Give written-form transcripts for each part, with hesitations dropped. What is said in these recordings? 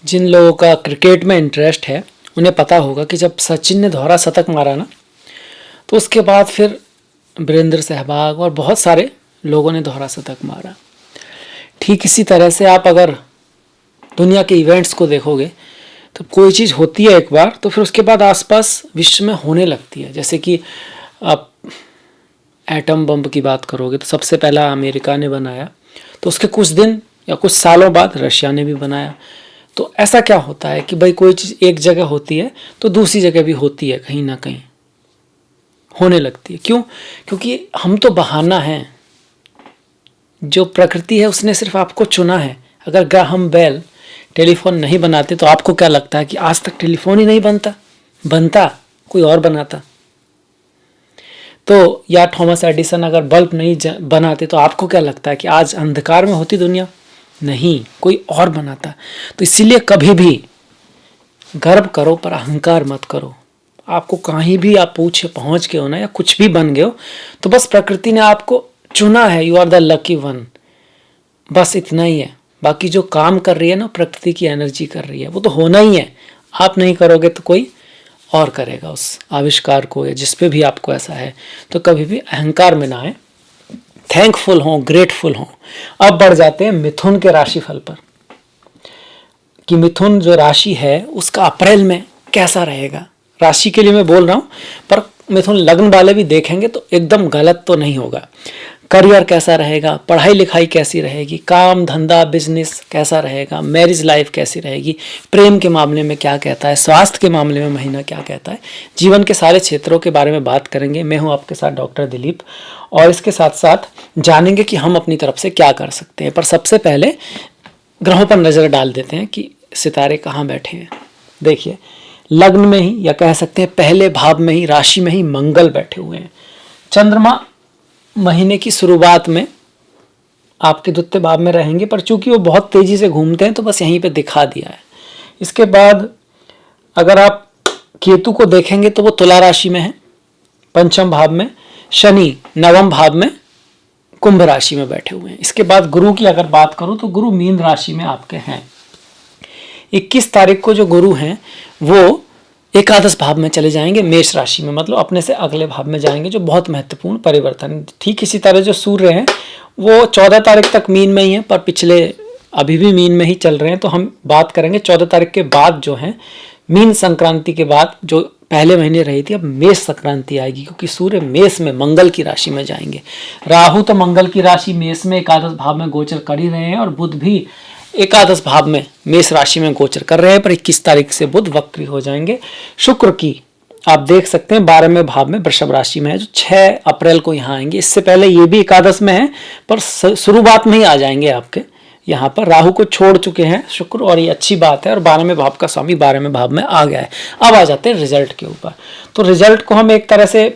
जिन लोगों का क्रिकेट में इंटरेस्ट है उन्हें पता होगा कि जब सचिन ने दोहरा शतक मारा ना, तो उसके बाद फिर वीरेंद्र सहवाग और बहुत सारे लोगों ने दोहरा शतक मारा। ठीक इसी तरह से आप अगर दुनिया के इवेंट्स को देखोगे तो कोई चीज़ होती है एक बार, तो फिर उसके बाद आसपास विश्व में होने लगती है। जैसे कि आप एटम बम की बात करोगे तो सबसे पहला अमेरिका ने बनाया, तो उसके कुछ दिन या कुछ सालों बाद रशिया ने भी बनाया। तो ऐसा क्या होता है कि भाई कोई चीज़ एक जगह होती है तो दूसरी जगह भी होती है, कहीं ना कहीं होने लगती है। क्यों? क्योंकि हम तो बहाना हैं, जो प्रकृति है उसने सिर्फ आपको चुना है। अगर ग्राहम बेल टेलीफोन नहीं बनाते तो आपको क्या लगता है कि आज तक टेलीफोन ही नहीं बनता कोई और बनाता। तो या थॉमस एडिसन अगर बल्ब नहीं बनाते तो आपको क्या लगता है कि आज अंधकार में होती दुनिया? नहीं, कोई और बनाता। तो इसीलिए कभी भी गर्व करो पर अहंकार मत करो। आपको कहीं भी आप पहुंच गए हो ना, या कुछ भी बन गए हो, तो बस प्रकृति ने आपको चुना है। You are the lucky one, बस इतना ही है। बाकी जो काम कर रही है ना, प्रकृति की एनर्जी कर रही है, वो तो होना ही है। आप नहीं करोगे तो कोई और करेगा उस आविष्कार को, या जिस पे भी आपको ऐसा है। तो कभी भी अहंकार में ना आए, थैंकफुल हों, ग्रेटफुल हों। अब बढ़ जाते हैं मिथुन के राशिफल पर, कि मिथुन जो राशि है उसका अप्रैल में कैसा रहेगा। राशि के लिए मैं बोल रहा हूं, पर मिथुन लग्न वाले भी देखेंगे तो एकदम गलत तो नहीं होगा। करियर कैसा रहेगा, पढ़ाई लिखाई कैसी रहेगी, काम धंधा बिजनेस कैसा रहेगा, मैरिज लाइफ कैसी रहेगी, प्रेम के मामले में क्या कहता है, स्वास्थ्य के मामले में महीना क्या कहता है। जीवन के सारे क्षेत्रों के बारे में बात करेंगे। मैं हूं आपके साथ डॉक्टर दिलीप, और इसके साथ साथ जानेंगे कि हम अपनी तरफ से क्या कर सकते हैं। पर सबसे पहले ग्रहों पर नजर डाल देते हैं कि सितारे कहाँ बैठे हैं। देखिए, लग्न में ही, या कह सकते हैं पहले भाव में ही, राशि में ही मंगल बैठे हुए हैं। चंद्रमा महीने की शुरुआत में आपके द्वितीय भाव में रहेंगे, पर चूंकि वो बहुत तेजी से घूमते हैं तो बस यहीं पे दिखा दिया है। इसके बाद अगर आप केतु को देखेंगे तो वो तुला राशि में है, पंचम भाव में। शनि नवम भाव में कुंभ राशि में बैठे हुए हैं। इसके बाद गुरु की अगर बात करूं तो गुरु मीन राशि में आपके हैं। 21 तारीख को जो गुरु हैं वो एकादश भाव में चले जाएंगे, मेष राशि में, मतलब अपने से अगले भाव में जाएंगे, जो बहुत महत्वपूर्ण परिवर्तन। ठीक इसी तरह जो सूर्य हैं वो 14 तारीख तक मीन में ही है, पर पिछले अभी भी मीन में ही चल रहे हैं। तो हम बात करेंगे 14 तारीख के बाद जो है, मीन संक्रांति के बाद जो पहले महीने रही थी, अब मेष संक्रांति आएगी, क्योंकि सूर्य मेष में मंगल की राशि में जाएंगे। राहु तो मंगल की राशि मेष में एकादश भाव में गोचर कर ही रहे हैं, और बुध भी एकादश भाव में मेष राशि में गोचर कर रहे हैं, पर 21 तारीख से बुध वक्री हो जाएंगे। शुक्र की आप देख सकते हैं 12वें भाव में वृषभ राशि में है, जो 6 अप्रैल को यहाँ आएंगे। इससे पहले ये भी एकादश में है, पर शुरुआत में ही आ जाएंगे आपके यहाँ पर। राहु को छोड़ चुके हैं शुक्र, और ये अच्छी बात है, और 12वें भाव का स्वामी 12वें भाव में आ गया है। अब आ जाते हैं रिजल्ट के ऊपर। तो रिजल्ट को हम एक तरह से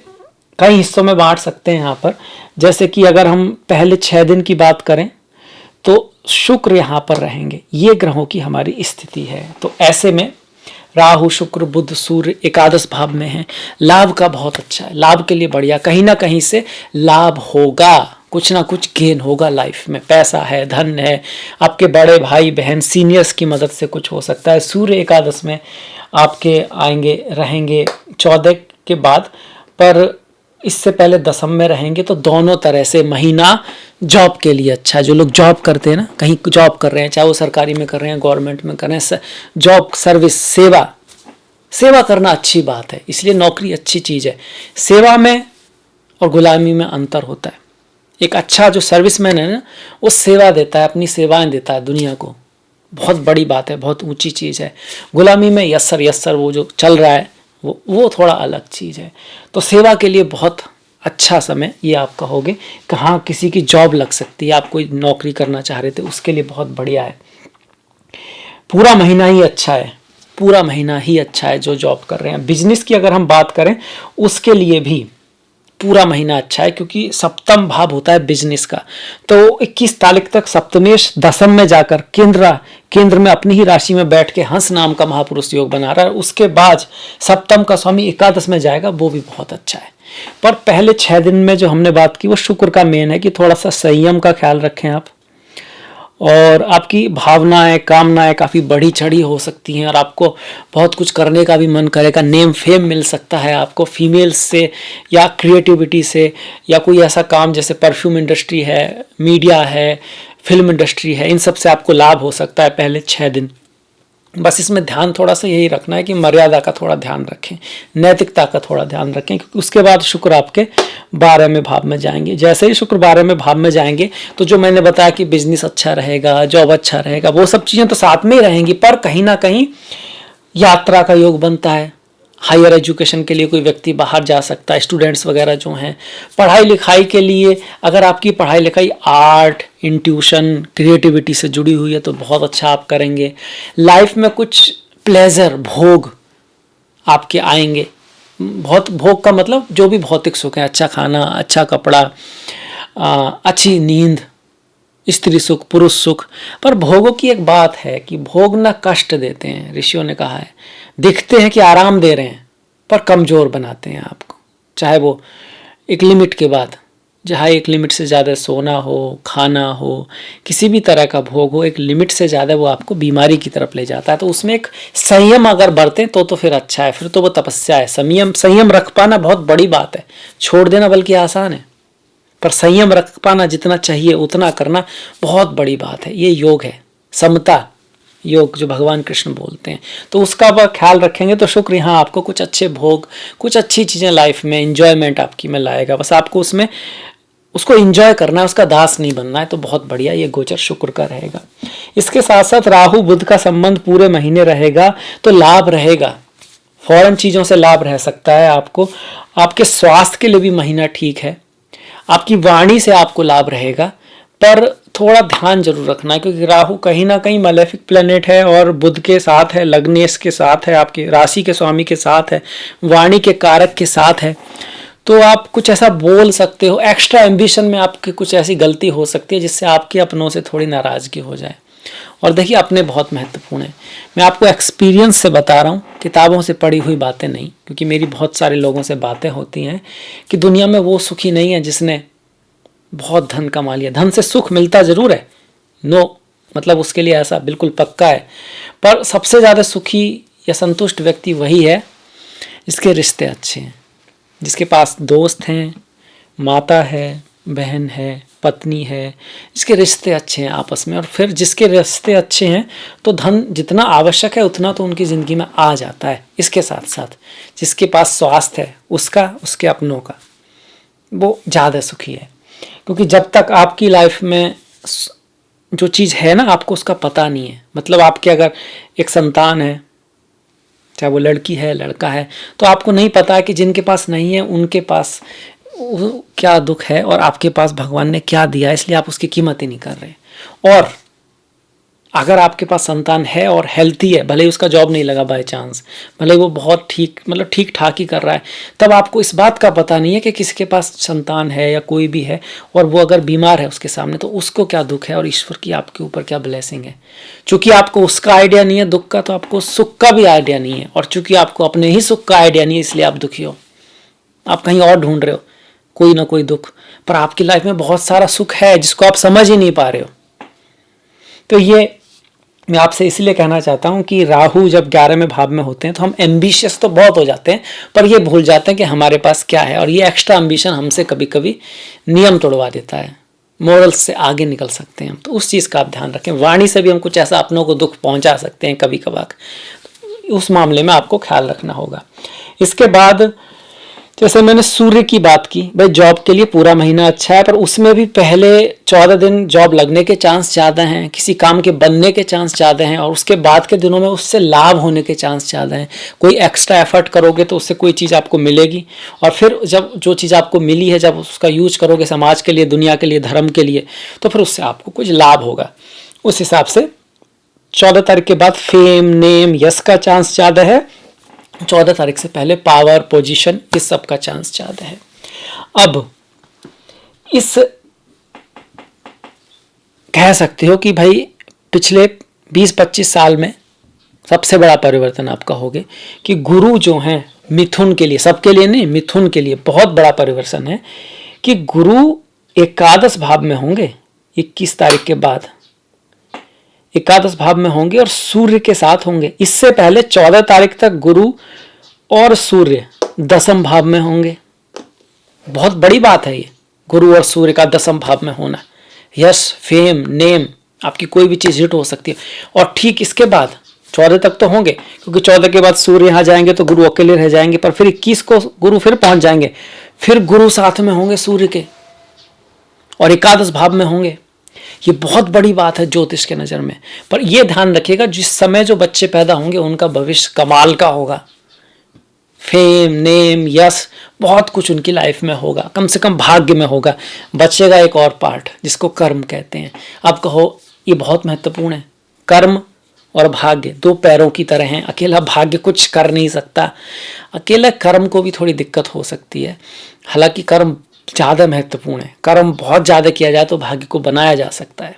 कई हिस्सों में बांट सकते हैं यहाँ पर। जैसे कि अगर हम पहले 6 दिन की बात करें तो शुक्र यहाँ पर रहेंगे, ये ग्रहों की हमारी स्थिति है। तो ऐसे में राहु शुक्र बुध सूर्य एकादश भाव में है। लाभ का बहुत अच्छा है, लाभ के लिए बढ़िया, कहीं ना कहीं से लाभ होगा, कुछ ना कुछ गेन होगा लाइफ में। पैसा है, धन है, आपके बड़े भाई बहन सीनियर्स की मदद से कुछ हो सकता है। सूर्य एकादश में आपके आएंगे, रहेंगे 14 के बाद, पर इससे पहले दशम में रहेंगे। तो दोनों तरह से महीना जॉब के लिए अच्छा है। जो लोग जॉब करते हैं ना, कहीं जॉब कर रहे हैं, चाहे वो सरकारी में कर रहे हैं, गवर्नमेंट में कर रहे हैं, जॉब, सर्विस, सेवा करना अच्छी बात है, इसलिए नौकरी अच्छी चीज़ है। सेवा में और गुलामी में अंतर होता है। एक अच्छा जो सर्विसमैन है ना, वो सेवा देता है, अपनी सेवाएं देता है दुनिया को, बहुत बड़ी बात है, बहुत ऊंची चीज़ है। गुलामी में यस्सर वो जो चल रहा है वो थोड़ा अलग चीज़ है। तो सेवा के लिए बहुत अच्छा समय ये आप कहोगे, कहाँ किसी की जॉब लग सकती है, आप कोई नौकरी करना चाह रहे थे, उसके लिए बहुत बढ़िया है। पूरा महीना ही अच्छा है, पूरा महीना ही अच्छा है जो जॉब कर रहे हैं। बिजनेस की अगर हम बात करें उसके लिए भी पूरा महीना अच्छा है, क्योंकि सप्तम भाव होता है बिजनेस का। तो 21 तारीख तक सप्तमेश दशम में जाकर केंद्र में अपनी ही राशि में बैठ के हंस नाम का महापुरुष योग बना रहा है। उसके बाद सप्तम का स्वामी एकादश में जाएगा, वो भी बहुत अच्छा है। पर पहले 6 दिन में जो हमने बात की वो शुक्र का मेन है, कि थोड़ा सा संयम का ख्याल रखें आप, और आपकी भावनाएं कामनाएं काफ़ी बढ़ी चढ़ी हो सकती हैं और आपको बहुत कुछ करने का भी मन करेगा। नेम फेम मिल सकता है आपको फीमेल्स से या क्रिएटिविटी से, या कोई ऐसा काम जैसे परफ्यूम इंडस्ट्री है, मीडिया है, फिल्म इंडस्ट्री है, इन सब से आपको लाभ हो सकता है पहले 6 दिन। बस इसमें ध्यान थोड़ा सा यही रखना है कि मर्यादा का थोड़ा ध्यान रखें, नैतिकता का थोड़ा ध्यान रखें, क्योंकि उसके बाद शुक्र आपके 12वें भाव में जाएंगे। जैसे ही शुक्र 12वें भाव में जाएंगे तो जो मैंने बताया कि बिजनेस अच्छा रहेगा, जॉब अच्छा रहेगा, वो सब चीज़ें तो साथ में ही रहेंगी, पर कहीं ना कहीं यात्रा का योग बनता है। हायर एजुकेशन के लिए कोई व्यक्ति बाहर जा सकता है, स्टूडेंट्स वगैरह जो हैं, पढ़ाई लिखाई के लिए अगर आपकी पढ़ाई लिखाई आर्ट, इंट्यूशन, क्रिएटिविटी से जुड़ी हुई है तो बहुत अच्छा आप करेंगे। लाइफ में कुछ प्लेजर, भोग आपके आएंगे। बहुत भोग का मतलब जो भी भौतिक सुख है, अच्छा खाना, अच्छा कपड़ा, अच्छी नींद, स्त्री सुख, पुरुष सुख। पर भोगों की एक बात है कि भोग ना कष्ट देते हैं, ऋषियों ने कहा है। दिखते हैं कि आराम दे रहे हैं पर कमज़ोर बनाते हैं आपको, चाहे वो एक लिमिट के बाद, जहाँ एक लिमिट से ज़्यादा सोना हो, खाना हो, किसी भी तरह का भोग हो, एक लिमिट से ज़्यादा वो आपको बीमारी की तरफ ले जाता है। तो उसमें एक संयम अगर बरतें तो फिर अच्छा है, फिर तो वो तपस्या है। संयम रख पाना बहुत बड़ी बात है, छोड़ देना बल्कि आसान है, पर संयम रख पाना जितना चाहिए उतना करना बहुत बड़ी बात है। ये योग है, समता योग जो भगवान कृष्ण बोलते हैं। तो उसका आप ख्याल रखेंगे तो शुक्र यहाँ आपको कुछ अच्छे भोग, कुछ अच्छी चीज़ें लाइफ में, इंजॉयमेंट आपकी में लाएगा। बस आपको उसमें उसको इंजॉय करना है, उसका दास नहीं बनना है। तो बहुत बढ़िया ये गोचर शुक्र का रहेगा। इसके साथ साथ राहु बुध का संबंध पूरे महीने रहेगा तो लाभ रहेगा, फौरन चीज़ों से लाभ रह सकता है आपको। आपके स्वास्थ्य के लिए भी महीना ठीक है, आपकी वाणी से आपको लाभ रहेगा, पर थोड़ा ध्यान जरूर रखना है क्योंकि राहु कहीं ना कहीं मैलेफिक प्लेनेट है और बुध के साथ है, लग्नेश के साथ है, आपकी राशि के स्वामी के साथ है, वाणी के कारक के साथ है। तो आप कुछ ऐसा बोल सकते हो, एक्स्ट्रा एम्बिशन में आपकी कुछ ऐसी गलती हो सकती है जिससे आपके अपनों से थोड़ी नाराजगी हो जाए। और देखिए अपने बहुत महत्वपूर्ण है, मैं आपको एक्सपीरियंस से बता रहा हूँ, किताबों से पढ़ी हुई बातें नहीं, क्योंकि मेरी बहुत सारे लोगों से बातें होती हैं कि दुनिया में वो सुखी नहीं है जिसने बहुत धन कमा लिया। धन से सुख मिलता जरूर है, नो मतलब उसके लिए ऐसा बिल्कुल पक्का है, पर सबसे ज़्यादा सुखी या संतुष्ट व्यक्ति वही है जिसके रिश्ते अच्छे हैं, जिसके पास दोस्त हैं, माता है, बहन है, पत्नी है, जिसके रिश्ते अच्छे हैं आपस में। और फिर जिसके रिश्ते अच्छे हैं तो धन जितना आवश्यक है उतना तो उनकी ज़िंदगी में आ जाता है। इसके साथ साथ जिसके पास स्वास्थ्य है उसका, उसके अपनों का, वो ज़्यादा सुखी है। क्योंकि जब तक आपकी लाइफ में जो चीज़ है ना आपको उसका पता नहीं है, मतलब आपके अगर एक संतान है, चाहे वो लड़की है लड़का है, तो आपको नहीं पता है कि जिनके पास नहीं है उनके पास क्या दुख है और आपके पास भगवान ने क्या दिया, इसलिए आप उसकी कीमत ही नहीं कर रहे। और अगर आपके पास संतान है और हेल्थी है, भले ही उसका जॉब नहीं लगा बाय चांस, भले वो बहुत ठीक ठाक ही कर रहा है, तब आपको इस बात का पता नहीं है कि किसके पास संतान है या कोई भी है और वो अगर बीमार है उसके सामने तो उसको क्या दुख है और ईश्वर की आपके ऊपर क्या ब्लेसिंग है। चूंकि आपको उसका आइडिया नहीं है दुख का, तो आपको सुख का भी आइडिया नहीं है, और चूंकि आपको अपने ही सुख का आइडिया नहीं है इसलिए आप दुखी हो। आप कहीं और ढूंढ रहे हो कोई ना कोई दुख, पर आपकी लाइफ में बहुत सारा सुख है जिसको आप समझ ही नहीं पा रहे हो। तो ये मैं आपसे इसलिए कहना चाहता हूं कि राहु जब 11वें भाव में होते हैं तो हम एम्बिशियस तो बहुत हो जाते हैं, पर ये भूल जाते हैं कि हमारे पास क्या है, और ये एक्स्ट्रा एम्बिशन हमसे कभी कभी नियम तोड़वा देता है, मॉरल्स से आगे निकल सकते हैं हम। तो उस चीज़ का आप ध्यान रखें। वाणी से भी हम कुछ ऐसा अपनों को दुख पहुंचा सकते हैं कभी कभार, उस मामले में आपको ख्याल रखना होगा। इसके बाद जैसे मैंने सूर्य की बात की, भाई जॉब के लिए पूरा महीना अच्छा है, पर उसमें भी पहले 14 दिन जॉब लगने के चांस ज़्यादा हैं, किसी काम के बनने के चांस ज़्यादा हैं, और उसके बाद के दिनों में उससे लाभ होने के चांस ज़्यादा हैं। कोई एक्स्ट्रा एफर्ट करोगे तो उससे कोई चीज़ आपको मिलेगी, और फिर जब जो चीज़ आपको मिली है जब उसका यूज करोगे समाज के लिए, दुनिया के लिए, धर्म के लिए, तो फिर उससे आपको कुछ लाभ होगा। उस हिसाब से 14 तारीख के बाद फेम, नेम, यश का चांस ज़्यादा है। 14 तारीख से पहले पावर, पोजीशन, इस सब का चांस ज़्यादा है। अब इस कह सकते हो कि भाई पिछले 20-25 साल में सबसे बड़ा परिवर्तन आपका होगा कि गुरु जो हैं मिथुन के लिए, सबके लिए नहीं, मिथुन के लिए बहुत बड़ा परिवर्तन है कि गुरु एकादश भाव में होंगे 21 तारीख के बाद, एकादश भाव में होंगे और सूर्य के साथ होंगे। इससे पहले 14 तारीख तक गुरु और सूर्य दसम भाव में होंगे। बहुत बड़ी बात है ये, गुरु और सूर्य का दसम भाव में होना। यश, फेम, नेम, आपकी कोई भी चीज हिट हो सकती है। और ठीक इसके बाद 14 तक तो होंगे, क्योंकि 14 के बाद सूर्य यहाँ जाएंगे तो गुरु अकेले रह जाएंगे, पर फिर 21 को गुरु फिर पहुंच जाएंगे, फिर गुरु साथ में होंगे सूर्य के और एकादश भाव में होंगे। ये बहुत बड़ी बात है ज्योतिष के नज़र में। पर यह ध्यान रखिएगा, जिस समय जो बच्चे पैदा होंगे उनका भविष्य कमाल का होगा। फेम, नेम, यश, बहुत कुछ उनकी लाइफ में होगा, कम से कम भाग्य में होगा। बचेगा एक और पार्ट जिसको कर्म कहते हैं। अब कहो ये बहुत महत्वपूर्ण है। कर्म और भाग्य दो पैरों की तरह हैं। अकेला भाग्य कुछ कर नहीं सकता, अकेले कर्म को भी थोड़ी दिक्कत हो सकती है। हालांकि कर्म ज़्यादा महत्वपूर्ण है। कर्म बहुत ज़्यादा किया जाए तो भाग्य को बनाया जा सकता है।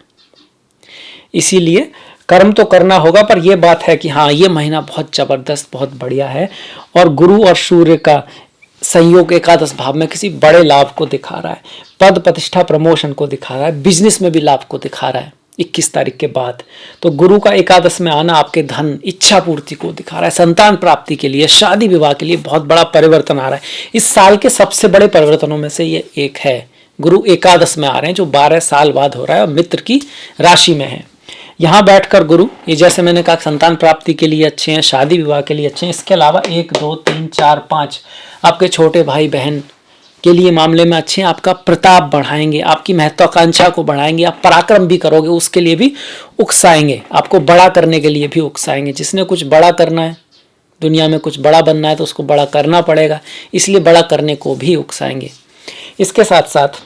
इसीलिए कर्म तो करना होगा, पर यह बात है कि हाँ, ये महीना बहुत ज़बरदस्त, बहुत बढ़िया है। और गुरु और सूर्य का संयोग एकादश भाव में किसी बड़े लाभ को दिखा रहा है, पद प्रतिष्ठा प्रमोशन को दिखा रहा है, बिजनेस में भी लाभ को दिखा रहा है 21 तारीख के बाद। तो गुरु का एकादश में आना आपके धन, इच्छा पूर्ति को दिखा रहा है, संतान प्राप्ति के लिए, शादी विवाह के लिए बहुत बड़ा परिवर्तन आ रहा है। इस साल के सबसे बड़े परिवर्तनों में से ये एक है। गुरु एकादश में आ रहे हैं, जो 12 साल बाद हो रहा है और मित्र की राशि में है। यहाँ बैठकर गुरु, ये जैसे मैंने कहा, संतान प्राप्ति के लिए अच्छे हैं, शादी विवाह के लिए अच्छे हैं। इसके अलावा 1, 2, 3, 4, 5 आपके छोटे भाई बहन के लिए मामले में अच्छे हैं। आपका प्रताप बढ़ाएंगे, आपकी महत्वाकांक्षा को बढ़ाएंगे, आप पराक्रम भी करोगे, उसके लिए भी उकसाएंगे, आपको बड़ा करने के लिए भी उकसाएंगे। जिसने कुछ बड़ा करना है, दुनिया में कुछ बड़ा बनना है, तो उसको बड़ा करना पड़ेगा, इसलिए बड़ा करने को भी उकसाएंगे। इसके साथ साथ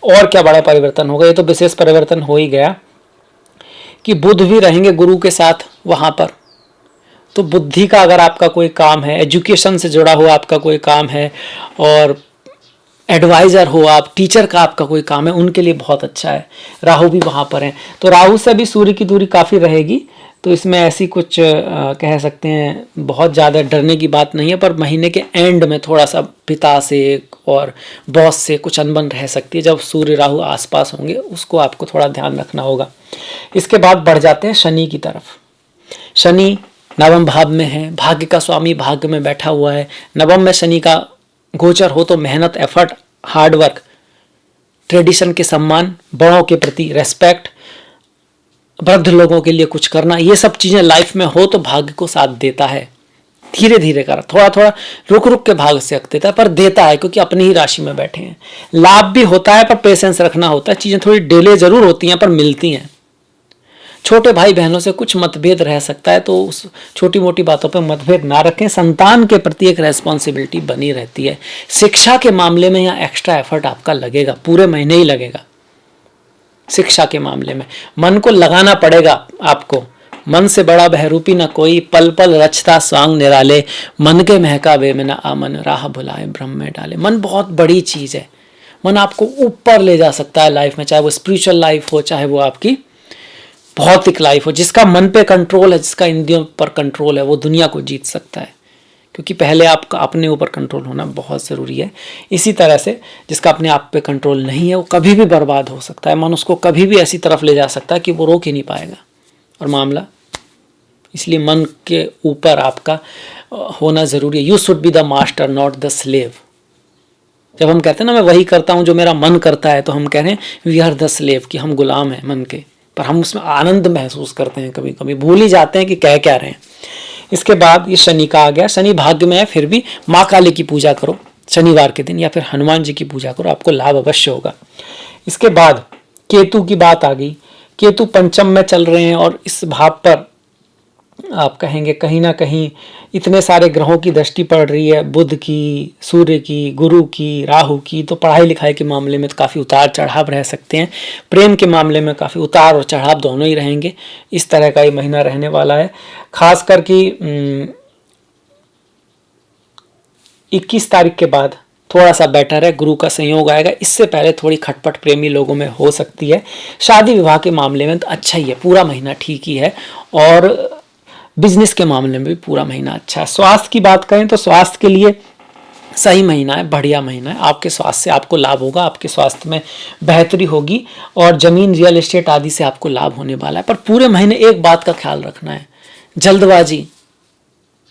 और क्या बड़ा परिवर्तन होगा, ये तो विशेष परिवर्तन हो ही गया कि बुध भी रहेंगे गुरु के साथ वहाँ पर। तो बुद्धि का अगर आपका कोई काम है, एजुकेशन से जुड़ा हुआ आपका कोई काम है, और एडवाइज़र हो आप, टीचर का आपका कोई काम है, उनके लिए बहुत अच्छा है। राहु भी वहाँ पर हैं, तो राहु से भी सूर्य की दूरी काफ़ी रहेगी। तो इसमें ऐसी कुछ कह सकते हैं बहुत ज़्यादा डरने की बात नहीं है, पर महीने के एंड में थोड़ा सा पिता से और बॉस से कुछ अनबन रह सकती है। जब सूर्य राहु आसपास होंगे, उसको आपको थोड़ा ध्यान रखना होगा। इसके बाद बढ़ जाते हैं शनि की तरफ। शनि नवम भाव में है, भाग्य का स्वामी भाग्य में बैठा हुआ है। नवम में शनि का गोचर हो तो मेहनत, एफर्ट, हार्डवर्क, ट्रेडिशन के सम्मान, बड़ों के प्रति रेस्पेक्ट, वृद्ध लोगों के लिए कुछ करना, ये सब चीज़ें लाइफ में हो तो भाग्य को साथ देता है। धीरे धीरे कर, थोड़ा थोड़ा रुक रुक के भाग्य से देता है, पर देता है, क्योंकि अपनी ही राशि में बैठे हैं। लाभ भी होता है, पर पेशेंस रखना होता है। चीज़ें थोड़ी डिले जरूर होती हैं, पर मिलती हैं। छोटे भाई बहनों से कुछ मतभेद रह सकता है, तो उस छोटी मोटी बातों पर मतभेद ना रखें। संतान के प्रति एक रेस्पॉन्सिबिलिटी बनी रहती है। शिक्षा के मामले में यहाँ एक्स्ट्रा एफर्ट आपका लगेगा, पूरे महीने ही लगेगा। शिक्षा के मामले में मन को लगाना पड़ेगा आपको। मन से बड़ा बहरूपी न कोई, पल पल रचता स्वांग निराले, मन के महका वे में न आमन, राह भुलाए ब्रह्म में डाले। मन बहुत बड़ी चीज़ है। मन आपको ऊपर ले जा सकता है लाइफ में, चाहे वो स्पिरिचुअल लाइफ हो, चाहे वो आपकी भौतिक लाइफ हो। जिसका मन पे कंट्रोल है, जिसका इंद्रियों पर कंट्रोल है, वो दुनिया को जीत सकता है। क्योंकि पहले आपका अपने ऊपर कंट्रोल होना बहुत ज़रूरी है। इसी तरह से जिसका अपने आप पे कंट्रोल नहीं है, वो कभी भी बर्बाद हो सकता है। मन उसको कभी भी ऐसी तरफ ले जा सकता है कि वो रोक ही नहीं पाएगा और मामला। इसलिए मन के ऊपर आपका होना ज़रूरी है। You should be the master not the slave. जब हम कहते हैं ना मैं वही करता हूँ जो मेरा मन करता है, तो हम कह रहे हैं वी आर द स्लेव, कि हम गुलाम हैं मन के, पर हम उसमें आनंद महसूस करते हैं। कभी कभी भूल ही जाते हैं कि कह क्या रहे हैं। इसके बाद ये शनि का आ गया। शनि भाग्य में है, फिर भी माँ काली की पूजा करो शनिवार के दिन, या फिर हनुमान जी की पूजा करो, आपको लाभ अवश्य होगा। इसके बाद केतु की बात आ गई। केतु पंचम में चल रहे हैं, और इस भाव पर आप कहेंगे कहीं ना कहीं इतने सारे ग्रहों की दृष्टि पड़ रही है, बुध की, सूर्य की, गुरु की, राहु की, तो पढ़ाई लिखाई के मामले में तो काफ़ी उतार चढ़ाव रह सकते हैं। प्रेम के मामले में काफ़ी उतार और चढ़ाव दोनों ही रहेंगे। इस तरह का ये महीना रहने वाला है। खास कर कि 21 तारीख के बाद थोड़ा सा बेटर है, गुरु का संयोग आएगा। इससे पहले थोड़ी खटपट प्रेमी लोगों में हो सकती है। शादी विवाह के मामले में तो अच्छा ही है, पूरा महीना ठीक ही है। और बिजनेस के मामले में भी पूरा महीना अच्छा है। स्वास्थ्य की बात करें तो स्वास्थ्य के लिए सही महीना है, बढ़िया महीना है। आपके स्वास्थ्य से आपको लाभ होगा, आपके स्वास्थ्य में बेहतरी होगी और जमीन, रियल एस्टेट आदि से आपको लाभ होने वाला है। पर पूरे महीने एक बात का ख्याल रखना है, जल्दबाजी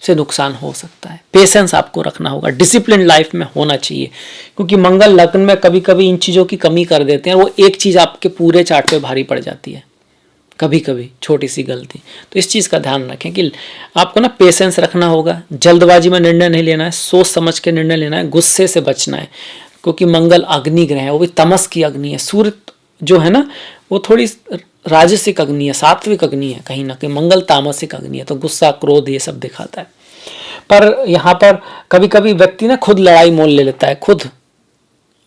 से नुकसान हो सकता है। पेशेंस आपको रखना होगा, डिसिप्लिन लाइफ में होना चाहिए, क्योंकि मंगल लग्न में कभी कभी इन चीज़ों की कमी कर देते हैं। वो एक चीज़ आपके पूरे चार्ट पे भारी पड़ जाती है, कभी कभी छोटी सी गलती। तो इस चीज़ का ध्यान रखें कि आपको ना पेशेंस रखना होगा, जल्दबाजी में निर्णय नहीं लेना है, सोच समझ के निर्णय लेना है, गुस्से से बचना है, क्योंकि मंगल अग्नि ग्रह है, वो भी तमस की अग्नि है। सूर्य जो है ना वो थोड़ी राजसिक अग्नि है, सात्विक अग्नि है, कहीं ना कहीं मंगल तामसिक अग्नि है, तो गुस्सा, क्रोध ये सब दिखाता है। पर यहाँ पर कभी कभी व्यक्ति ना खुद लड़ाई मोल ले लेता है, खुद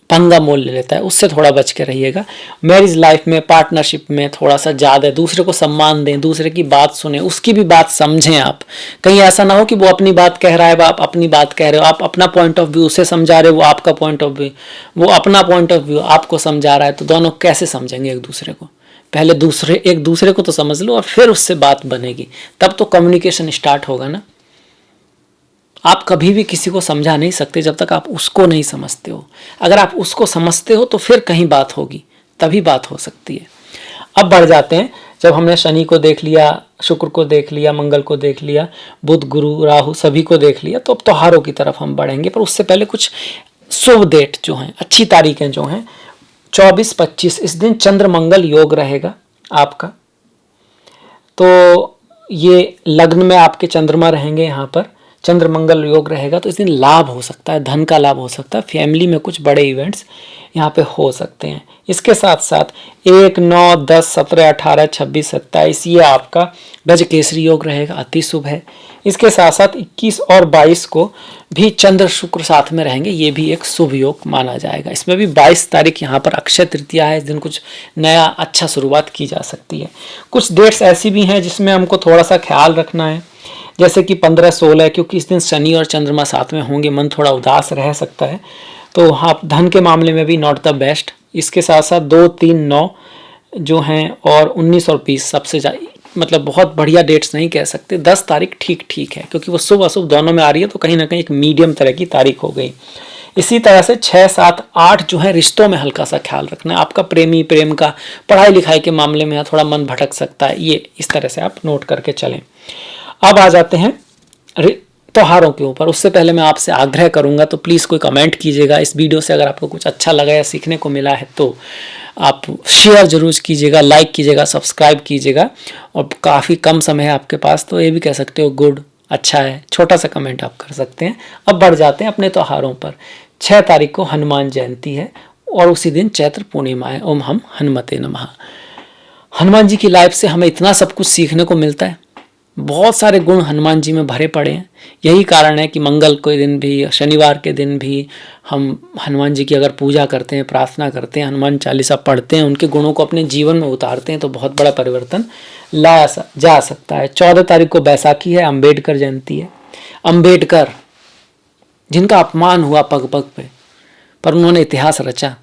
पंगा मोल ले लेता है, उससे थोड़ा बच के रहिएगा। मैरिज लाइफ में, पार्टनरशिप में थोड़ा सा ज़्यादा दूसरे को सम्मान दें, दूसरे की बात सुने, उसकी भी बात समझें आप। कहीं ऐसा ना हो कि वो अपनी बात कह रहा है, आप अपनी बात कह रहे हो, आप अपना पॉइंट ऑफ व्यू उसे समझा रहे हो, वो आपका पॉइंट ऑफ व्यू, वो अपना पॉइंट ऑफ व्यू आपको समझा रहा है, तो दोनों कैसे समझेंगे एक दूसरे को? पहले एक दूसरे को तो समझ लो और फिर उससे बात बनेगी, तब तो कम्युनिकेशन स्टार्ट होगा ना। आप कभी भी किसी को समझा नहीं सकते जब तक आप उसको नहीं समझते हो। अगर आप उसको समझते हो तो फिर कहीं बात होगी, तभी बात हो सकती है। अब बढ़ जाते हैं, जब हमने शनि को देख लिया, शुक्र को देख लिया, मंगल को देख लिया, बुध, गुरु, राहु सभी को देख लिया, तो अब त्योहारों की तरफ हम बढ़ेंगे। पर उससे पहले कुछ शुभ डेट जो हैं, अच्छी तारीखें जो हैं, 24-25 इस दिन चंद्र मंगल योग रहेगा आपका। तो ये लग्न में आपके चंद्रमा रहेंगे, यहाँ पर चंद्र मंगल योग रहेगा, तो इस दिन लाभ हो सकता है, धन का लाभ हो सकता है, फैमिली में कुछ बड़े इवेंट्स यहाँ पे हो सकते हैं। इसके साथ साथ 1, 9, 10, 17, 18, 26, 27 ये आपका गजकेसरी योग रहेगा, अति शुभ है। इसके साथ साथ 21 और 22 को भी चंद्र शुक्र साथ में रहेंगे, ये भी एक शुभ योग माना जाएगा। इसमें भी 22 तारीख यहाँ पर अक्षय तृतीया है, इस दिन कुछ नया अच्छा शुरुआत की जा सकती है। कुछ डेट्स ऐसी भी हैं जिसमें हमको थोड़ा सा ख्याल रखना है, जैसे कि 15-16, क्योंकि इस दिन शनि और चंद्रमा साथ में होंगे, मन थोड़ा उदास रह सकता है, तो हाँ धन के मामले में भी नॉट द बेस्ट। इसके साथ साथ 2, 3, 9 जो हैं और 19 और 20 सबसे मतलब बहुत बढ़िया डेट्स नहीं कह सकते। 10 तारीख ठीक ठीक है, क्योंकि वो शुभ अशुभ दोनों में आ रही है, तो कहीं ना कहीं एक मीडियम तरह की तारीख हो गई। इसी तरह से 6, 7, 8 जो है रिश्तों में हल्का सा ख्याल रखना है। आपका प्रेम का पढ़ाई लिखाई के मामले में थोड़ा मन भटक सकता है, ये इस तरह से आप नोट करके चलें। अब आ जाते हैं त्योहारों के ऊपर। उससे पहले मैं आपसे आग्रह करूंगा, तो प्लीज़ कोई कमेंट कीजिएगा इस वीडियो से। अगर आपको कुछ अच्छा लगा या सीखने को मिला है तो आप शेयर जरूर कीजिएगा, लाइक कीजिएगा, सब्सक्राइब कीजिएगा। और काफ़ी कम समय है आपके पास, तो ये भी कह सकते हो गुड, अच्छा है, छोटा सा कमेंट आप कर सकते हैं। अब बढ़ जाते हैं अपने त्योहारों पर। 6 तारीख को हनुमान जयंती है और उसी दिन चैत्र पूर्णिमा है। ओम हम हनुमते नमः। हनुमान जी की लाइफ से हमें इतना सब कुछ सीखने को मिलता है, बहुत सारे गुण हनुमान जी में भरे पड़े हैं। यही कारण है कि मंगल के दिन भी, शनिवार के दिन भी हम हनुमान जी की अगर पूजा करते हैं, प्रार्थना करते हैं, हनुमान चालीसा पढ़ते हैं, उनके गुणों को अपने जीवन में उतारते हैं, तो बहुत बड़ा परिवर्तन लाया जा सकता है। 14 तारीख को बैसाखी है, अम्बेडकर जयंती है। अम्बेडकर जिनका अपमान हुआ पग पग पे, पर उन्होंने इतिहास रचा,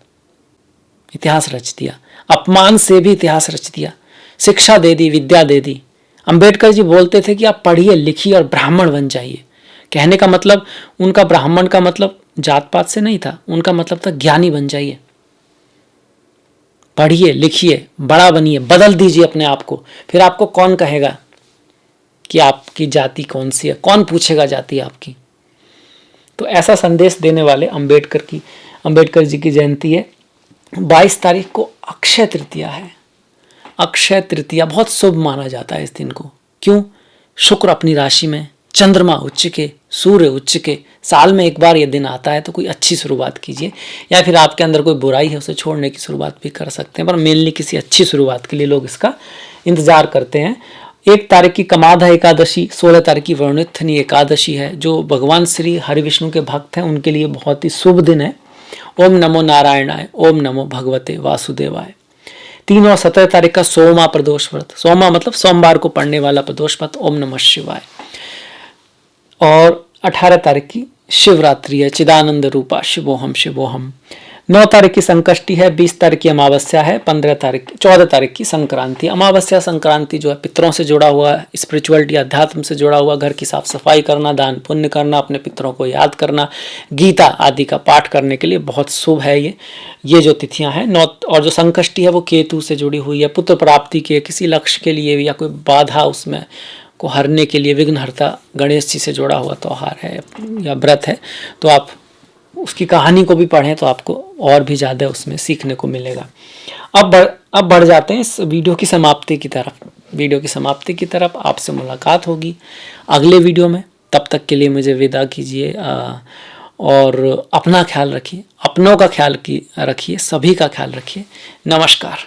इतिहास रच दिया, अपमान से भी इतिहास रच दिया, शिक्षा दे दी, विद्या दे दी। अंबेडकर जी बोलते थे कि आप पढ़िए लिखिए और ब्राह्मण बन जाइए। कहने का मतलब उनका ब्राह्मण का मतलब जात पात से नहीं था, उनका मतलब था ज्ञानी बन जाइए, पढ़िए लिखिए, बड़ा बनिए, बदल दीजिए अपने आप को। फिर आपको कौन कहेगा कि आपकी जाति कौन सी है, कौन पूछेगा जाति आपकी। तो ऐसा संदेश देने वाले अंबेडकर जी की जयंती है। 22 तारीख को अक्षय तृतीया है। अक्षय तृतीया बहुत शुभ माना जाता है इस दिन को। क्यों? शुक्र अपनी राशि में, चंद्रमा उच्च के, सूर्य उच्च के, साल में एक बार ये दिन आता है, तो कोई अच्छी शुरुआत कीजिए। या फिर आपके अंदर कोई बुराई है उसे छोड़ने की शुरुआत भी कर सकते हैं, पर मेनली किसी अच्छी शुरुआत के लिए लोग इसका इंतजार करते हैं। 1 तारीख की कमाधा एकादशी, 16 तारीख की वरुणोत्थनी एकादशी है। जो भगवान श्री हरि विष्णु के भक्त हैं उनके लिए बहुत ही शुभ दिन है। ओम नमो नारायणाय, ओम नमो भगवते वासुदेवाय। 3 और 17 तारीख का सोमा प्रदोष व्रत, सोमा मतलब सोमवार को पढ़ने वाला प्रदोष व्रत, ओम नमः शिवाय। और 18 तारीख की शिवरात्रि है, चिदानंद रूपा शिवोहम शिवोहम। 9 तारीख की संकष्टी है, 20 तारीख की अमावस्या है, 14 तारीख की संक्रांति। अमावस्या संक्रांति जो है पितरों से जुड़ा हुआ है, स्पिरिचुअलिटी अध्यात्म से जुड़ा हुआ, घर की साफ सफाई करना, दान पुण्य करना, अपने पितरों को याद करना, गीता आदि का पाठ करने के लिए बहुत शुभ है ये जो तिथियां हैं। और जो संकष्टी है वो केतु से जुड़ी हुई है, पुत्र प्राप्ति के किसी लक्ष्य के लिए या कोई बाधा उसमें को हरने के लिए विघ्नहर्ता गणेश जी से जुड़ा हुआ त्योहार है या व्रत है। तो आप उसकी कहानी को भी पढ़ें तो आपको और भी ज़्यादा उसमें सीखने को मिलेगा। अब बढ़ जाते हैं इस वीडियो की समाप्ति की तरफ। आपसे मुलाकात होगी अगले वीडियो में। तब तक के लिए मुझे विदा कीजिए और अपना ख्याल रखिए, अपनों का ख्याल रखिए, सभी का ख्याल रखिए। नमस्कार।